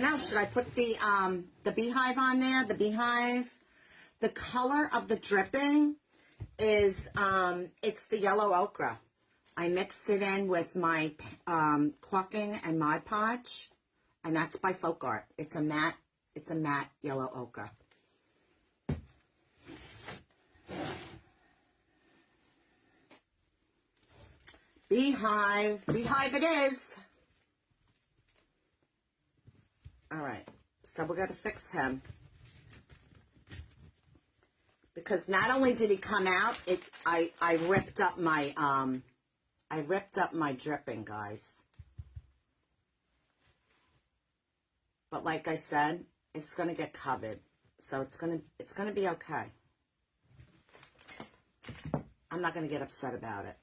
don't know. Should I put the beehive on there? The beehive. The color of the dripping is, it's the yellow ochre. I mixed it in with my Clucking and Mod Podge, and that's by Folk Art. It's a matte yellow ochre. Beehive it is. All right, so we're going to fix him. Because not only did he come out, I ripped up my dripping, guys. But like I said, it's going to get covered. So it's going to be okay. I'm not going to get upset about it.